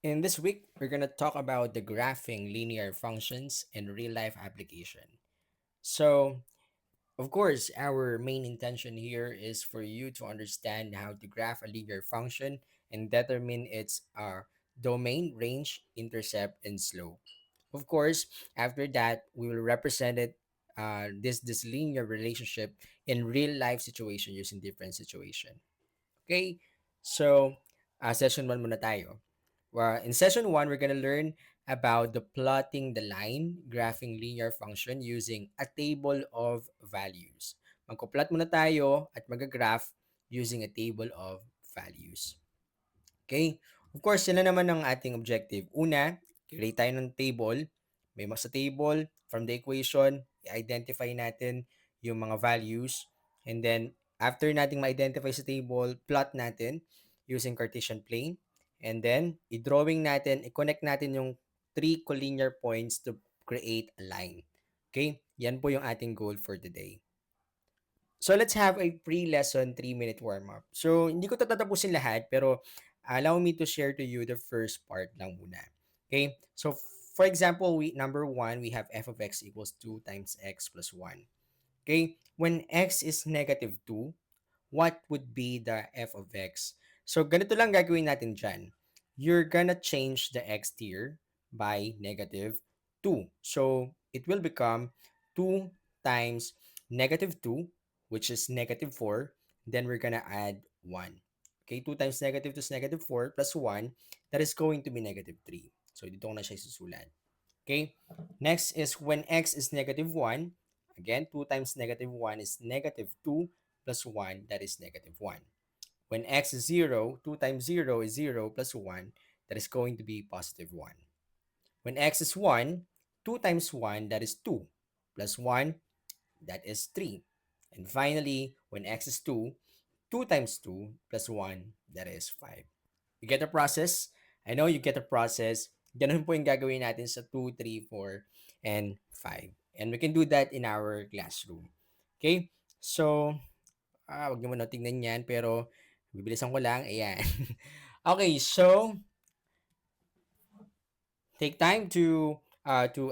In this week, we're going to talk about the graphing linear functions in real life application. So, of course, our main intention here is for you to understand how to graph a linear function and determine its domain, range, intercept, and slope. Of course, after that, we will represent it this linear relationship in real life situation using different situation. Okay? So, session 1 muna tayo. In session 1, we're gonna learn about the plotting the line, graphing linear function using a table of values. Magko-plot muna tayo at mag-graph using a table of values. Okay? Of course, yun na naman ang ating objective. Una, create tayo ng table. May sa table, from the equation, i-identify natin yung mga values. And then, after nating ma-identify sa table, plot natin using Cartesian plane. And then, i-drawing natin, i-connect natin yung three collinear points to create a line. Okay? Yan po yung ating goal for today. So let's have a pre-lesson 3-minute warm-up. So hindi ko tatapusin lahat pero allow me to share to you the first part lang muna. Okay? So for example, number 1, we have f of x equals 2 times x plus 1. Okay? When x is negative 2, what would be the f of x? So ganito lang gagawin natin dyan. You're gonna change the x here by negative 2. So it will become 2 times negative 2, which is negative 4. Then we're gonna add 1. Okay, 2 times negative 2 is negative 4 plus 1. That is going to be negative 3. So dito ko na siya isusulat. Okay, next is when x is negative 1. Again, 2 times negative 1 is negative 2 plus 1, that is negative 1. When x is 0, 2 times 0 is 0 plus 1, that is going to be positive 1. When x is 1, 2 times 1, that is 2, plus 1, that is 3. And finally, when x is 2, 2 times 2 plus 1, that is 5. You get the process? I know you get the process. Ganun po yung gagawin natin sa 2, 3, 4, and 5. And we can do that in our classroom. Okay? So, wag naman na tingnan yan, pero bibilisan ko lang. Ayan. Okay, so, take time to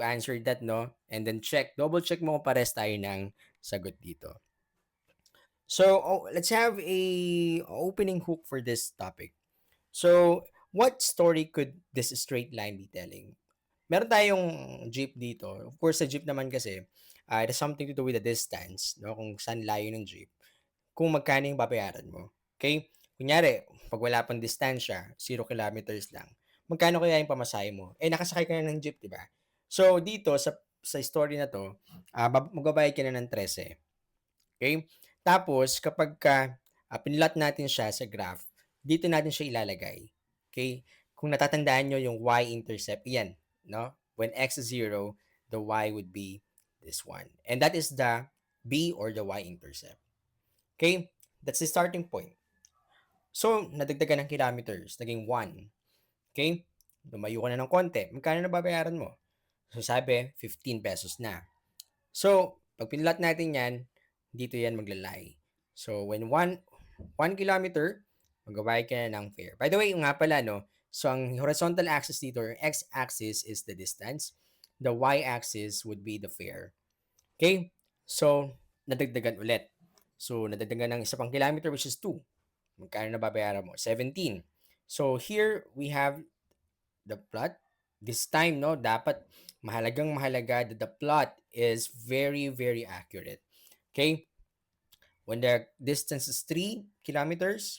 answer that, no? And then double check mo kung pares tayo ng sagot dito. So, let's have a opening hook for this topic. So, what story could this straight line be telling? Meron tayong jeep dito. Of course, sa jeep naman kasi, it has something to do with the distance, no? Kung saan layo ng jeep. Kung magkano yung babayaran mo. Okay? Kunyari, pag wala pang distansya, 0 kilometers lang, magkano kaya yung pamasahe mo? Eh, nakasakay ka na ng jeep, di ba? So, dito, sa story na to, magbabayad ka na ng 13. Okay? Tapos, kapag pinlot natin siya sa graph, dito natin siya ilalagay. Okay? Kung natatandaan nyo yung y-intercept, yan. No? When x is 0, the y would be this one. And that is the b or the y-intercept. Okay? That's the starting point. So, nadagdagan ng kilometers. Naging 1. Okay? Lumayo ka na ng konti. Magkano na babayaran mo? So, sabi, 15 pesos na. So, pag pinlot natin yan, dito yan maglalay. So, when 1 kilometer, magbabayad ka na ng fare. By the way, nga pala, no? So, ang horizontal axis dito, or x-axis is the distance. The y-axis would be the fare. Okay? So, nadagdagan ulit. So, nadagdagan ng isa pang kilometer, which is 2. Magkano na babayaran mo? 17. So, here we have the plot. This time, no, dapat mahalaga that the plot is very, very accurate. Okay? When the distance is 3 kilometers,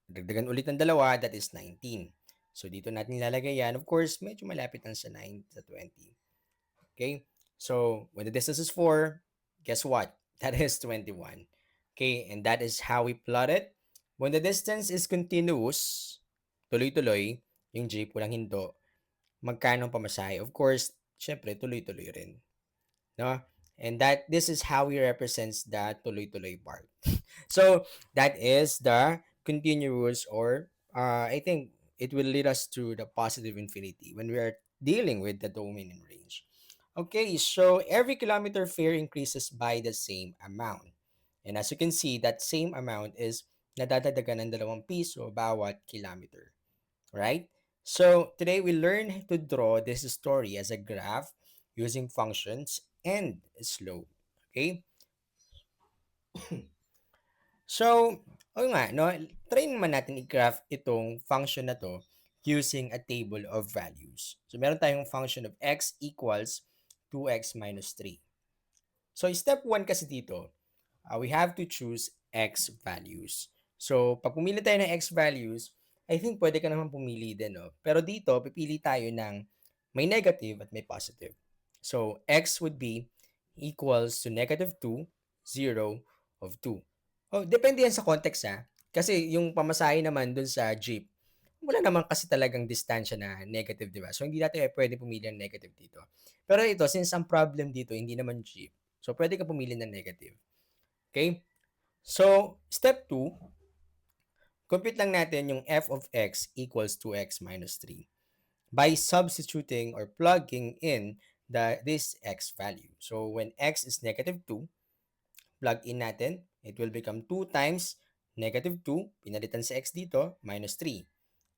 dagdagan ulit ng dalawa, that is 19. So, dito natin ilalagay yan. Of course, medyo malapit lang sa 9 sa 20. Okay? So, when the distance is 4, guess what? That is 21. Okay? And that is how we plot it. When the distance is continuous, tuloy-tuloy, yung jeep, walang hindo, magkano ang pamasahe? Of course, syempre, tuloy-tuloy rin. No? And this is how we represents the tuloy-tuloy part. So, that is the continuous, or I think it will lead us to the positive infinity when we are dealing with the domain and range. Okay, so every kilometer fare increases by the same amount. And as you can see, that same amount is nadadagdagan ng 2 piso bawat kilometer. Right? So today we learn to draw this story as a graph using functions and slope. Okay? So, o nga, no, try naman natin i-graph itong function na to using a table of values. So, meron tayong function of x equals 2x minus 3. So, step 1 kasi dito, we have to choose x values. So, pag pumili tayo ng x values, I think pwede ka naman pumili din, no? Pero dito, pipili tayo ng may negative at may positive. So, x would be equals to negative 2, 0 of 2. Oh, depende yan sa context, ha? Kasi yung pamasahe naman dun sa jeep, wala naman kasi talagang distansya na negative, di ba? So, hindi natin pwede pumili ng negative dito. Pero ito, since ang problem dito, hindi naman jeep, so pwede ka pumili ng negative. Okay? So, step 2, compute lang natin yung f of x equals 2x minus 3 by substituting or plugging in this x value. So, when x is negative 2, plug in natin, it will become 2 times negative 2, pinalitan sa x dito, minus 3.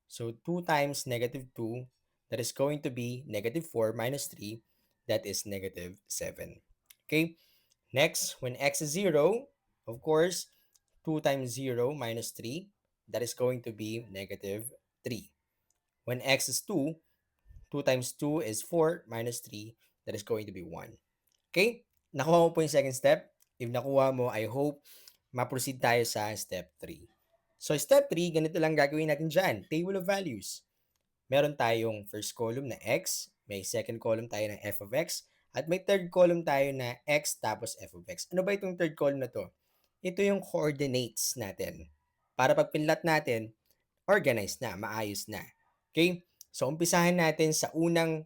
So, 2 times negative 2, that is going to be negative 4 minus 3, that is negative 7. Okay? Next, when x is 0, of course, 2 times 0 minus 3, that is going to be negative 3. When x is 2, 2 times 2 is 4 minus 3, that is going to be 1. Okay? Nakuha mo po yung second step. If nakuha mo, I hope ma-proceed tayo sa step 3. So, step 3, ganito lang gagawin natin dyan. Table of values. Meron tayong first column na x, may second column tayo ng f of x, at may third column tayo na x tapos f of x. Ano ba itong third column na to? Ito yung coordinates natin. Para pag pinlat natin, organized na, maayos na. Okay? So, umpisahan natin sa unang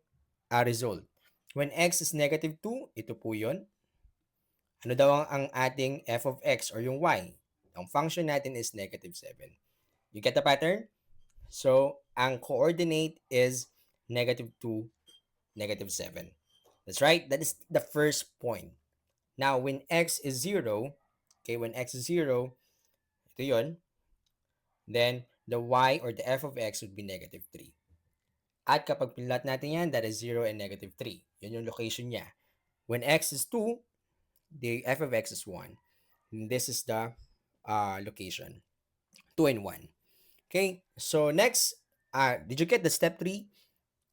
result. When x is negative 2, ito po yun. Ano daw ang ating f of x or yung y? Ang function natin is negative 7. You get the pattern? So, ang coordinate is negative 2, negative 7. That's right. That is the first point. Now, when x is 0, okay, when x is 0, ito yun, then the y or the f of x would be negative 3. At kapag pinlat natin yan, that is 0 and negative 3. Yun yung location niya. When x is 2, the f of x is 1. And this is the location. 2 and 1. Okay? So, next, did you get the step 3?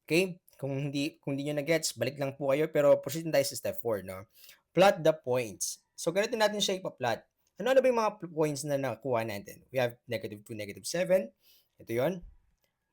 Okay? Kung hindi nyo na-gets, balik lang po kayo. Pero proceed tayo sa step 4, no? Plot the points. So, ganito natin siya ipa-plot. Ano ba yung mga points na nakuha natin? We have negative 2, negative 7. Ito yon.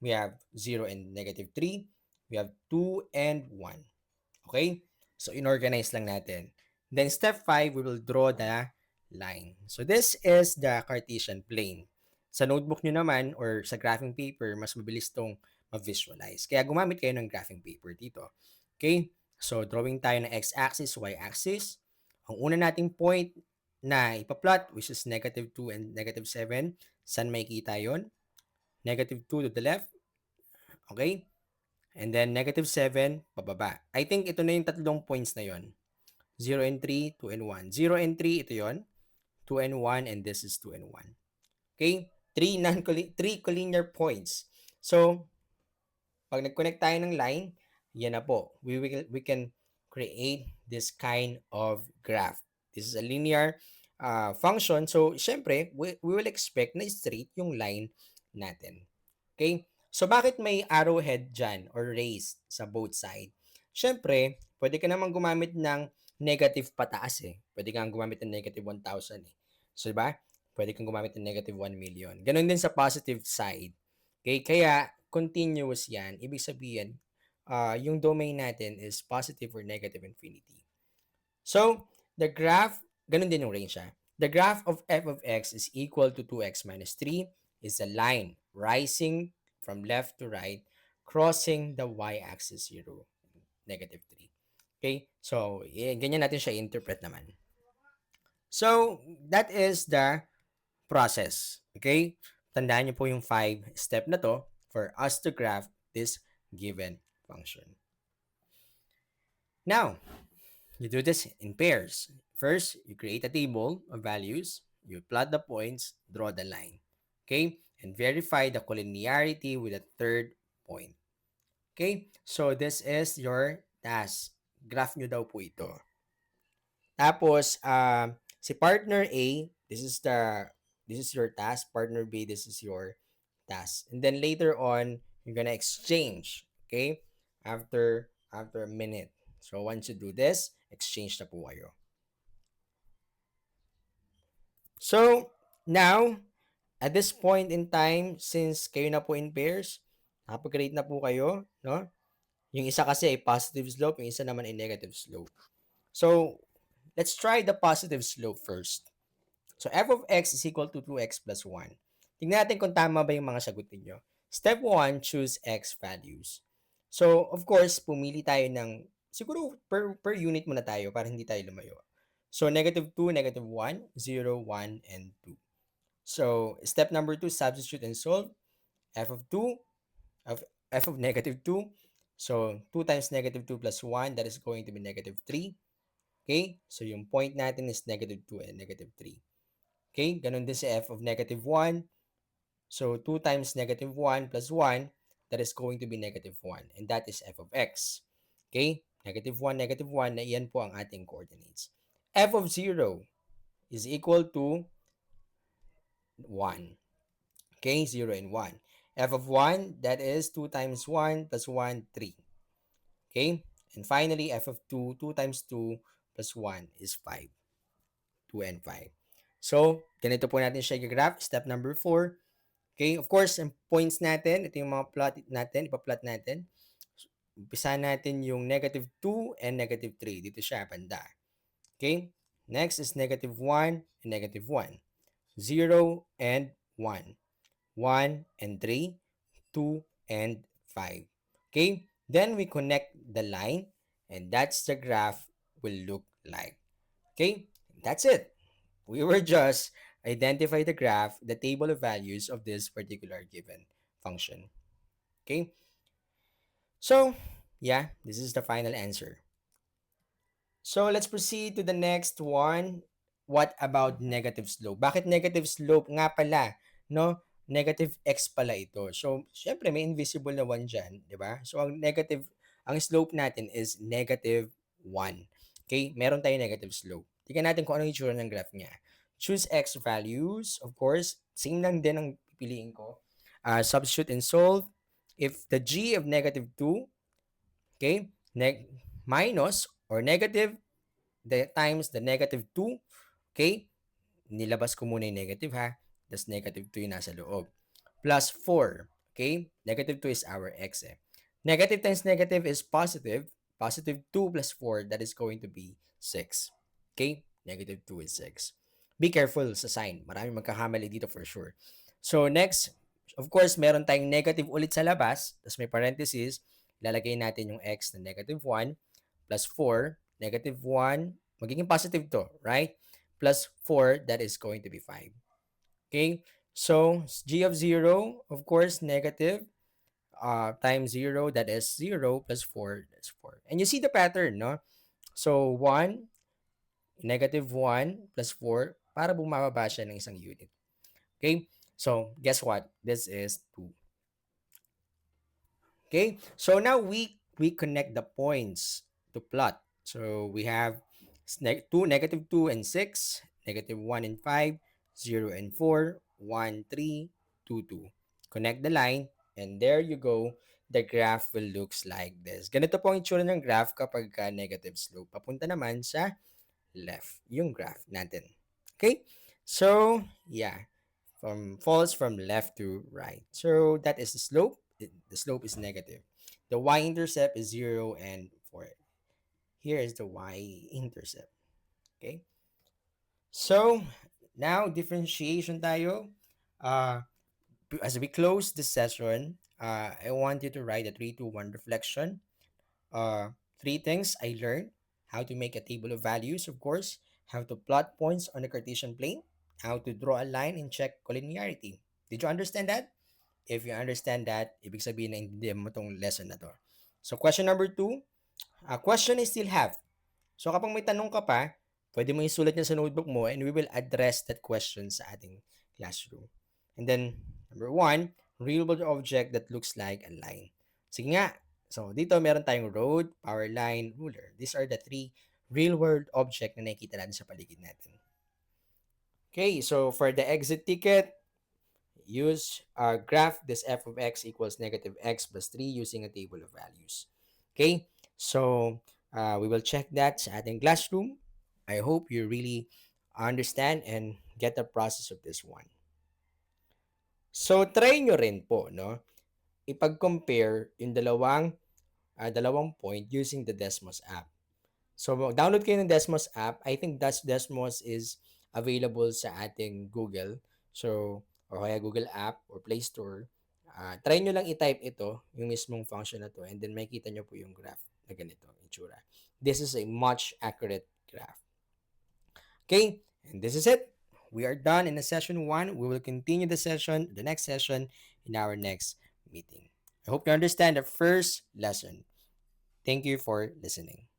We have 0 and negative 3. We have 2 and 1. Okay? So, inorganize lang natin. Then, step 5, we will draw the line. So, this is the Cartesian plane. Sa notebook nyo naman or sa graphing paper, mas mabilis tong ma-visualize. Kaya gumamit kayo ng graphing paper dito. Okay? So, drawing tayo ng x-axis, y-axis. Ang una nating point na ipa-plot, which is negative 2 and negative 7. Saan makikita yon? Negative 2 to the left. Okay? And then negative 7, pababa. I think ito na yung tatlong points na yon. 0 and 3, 2 and 1. 0 and 3, ito yon. 2 and 1, and this is 2 and 1. Okay? Three collinear points. So, pag nag-connect tayo ng line, yan na po. We can create this kind of graph. This is a linear function. So, syempre, we will expect na straight yung line natin. Okay? So, bakit may arrowhead dyan or raised sa both side? Syempre, pwede ka naman gumamit ng negative pataas eh. Pwede kang gumamit ng negative 1,000 eh. So, diba? Pwede kang gumamit ng negative 1 million. Ganon din sa positive side. Okay? Kaya, continuous yan. Ibig sabihin, yung domain natin is positive or negative infinity. So, the graph, ganun din yung range siya. The graph of f of x is equal to 2x minus 3 is a line rising from left to right, crossing the y-axis 0, negative 3. Okay? So, ganyan natin siya interpret naman. So, that is the process. Okay? Tandaan niyo po yung 5-step na to for us to graph this given function. Now, you do this in pairs. First, you create a table of values, you plot the points, draw the line. Okay? And verify the collinearity with the third point. Okay? So, this is your task. Graph nyo daw po ito. Tapos, si partner A, this is your task. Partner B, this is your task. And then later on, you're gonna exchange. Okay? After a minute. So, once you do this, exchange na po kayo. So, now, at this point in time, since kayo na po in pairs, nakapag-rate na po kayo, no? Yung isa kasi ay positive slope, yung isa naman ay negative slope. So, let's try the positive slope first. So, f of x is equal to 2x plus 1. Tingnan natin kung tama ba yung mga sagot ninyo. Step 1, choose x values. So, of course, pumili tayo ng, siguro per unit muna tayo para hindi tayo lumayo. So, negative 2, negative 1, 0, 1, and 2. So, step number 2, substitute and solve. F of 2, f of negative 2. So, 2 times negative 2 plus 1, that is going to be negative 3. Okay? So, yung point natin is negative 2 and negative 3. Okay? Ganun din sa f of negative 1. So, 2 times negative 1 plus 1, that is going to be negative 1. And that is f of x. Okay? Negative 1, na iyan po ang ating coordinates. F of 0 is equal to 1. Okay? 0 and 1. F of 1, that is 2 times 1 plus 1, 3. Okay? And finally, f of 2, 2 times 2 plus 1 is 5. 2 and 5. So, ganito po natin siya i-graph. Step number 4. Okay, of course, ang points natin, ito yung mga plot natin, ipa-plot natin. Umpisa natin yung negative 2 and negative 3. Dito siya, banda. Okay, next is negative 1 and negative 1. 0 and 1. 1 and 3. 2 and 5. Okay, then we connect the line and that's the graph will look like. Okay, that's it. We were just identify the graph, the table of values of this particular given function. Okay? So, yeah, this is the final answer. So, let's proceed to the next one. What about negative slope? Bakit negative slope nga pala? No? Negative x pala ito. So, syempre may invisible na 1 dyan, di ba? So, ang slope natin is negative 1. Okay? Meron tayong negative slope. Tingnan natin kung ano yung itsura ng graph niya. Choose x values. Of course, same lang din ang pipiliin ko. Substitute and solve. If the g of negative 2, okay, minus or negative times the negative 2, okay, nilabas ko muna yung negative ha, tas negative 2 yung nasa loob. Plus 4, okay, negative 2 is our x eh. Negative times negative is positive. Positive 2 plus 4, that is going to be 6. Okay, negative 2 is 6. Be careful sa sign. Maraming magkakamali dito for sure. So next, of course, meron tayong negative ulit sa labas, tas may parenthesis, lalagay natin yung x na negative 1 plus 4, negative 1, magiging positive to, right? Plus 4, that is going to be 5. Okay? So, g of 0, of course, negative times 0, that is 0 plus 4, that's 4. And you see the pattern, no? So, 1, negative 1 plus 4, para bumababa siya ng isang unit. Okay? So, guess what? This is 2. Okay? So, now we connect the points to plot. So, we have 2, negative 2 and 6, negative 1 and 5, 0 and 4, 1, 3, 2, 2. Connect the line, and there you go. The graph will looks like this. Ganito po ang itsura ng graph kapag negative slope. Papunta naman sa left yung graph natin. Okay? So, yeah. Falls from left to right. So, that is the slope. The slope is negative. The y-intercept is 0 and 4. Here is the y-intercept. Okay? So, now, differentiation tayo. As we close this session, I want you to write a 3-2-1 reflection. 3 things I learned. How to make a table of values, of course. How to plot points on the Cartesian plane. How to draw a line and check collinearity. Did you understand that? If you understand that, ibig sabihin na hindi mo tong lesson na to. So, question number 2. Question I still have. So, kapag may tanong ka pa, pwede mo isulat niya sa notebook mo and we will address that question sa ating classroom. And then, number 1, real world object that looks like a line. Sige nga. So, dito meron tayong road, power line, ruler. These are the three real-world object na nakikita natin sa paligid natin. Okay, so for the exit ticket, use graph this f of x equals negative x plus 3 using a table of values. Okay, so we will check that sa ating classroom. I hope you really understand and get the process of this one. So, try nyo rin po, no? Ipag-compare yung dalawang point using the Desmos app. So, download kayo ng Desmos app. I think Desmos is available sa ating Google. So, or kaya Google app or Play Store. Try nyo lang i-type ito, yung mismong function na to, and then makikita nyo po yung graph na ganito, itsura. This is a much accurate graph. Okay, and this is it. We are done in the session 1. We will continue the next session, in our next meeting. I hope you understand the first lesson. Thank you for listening.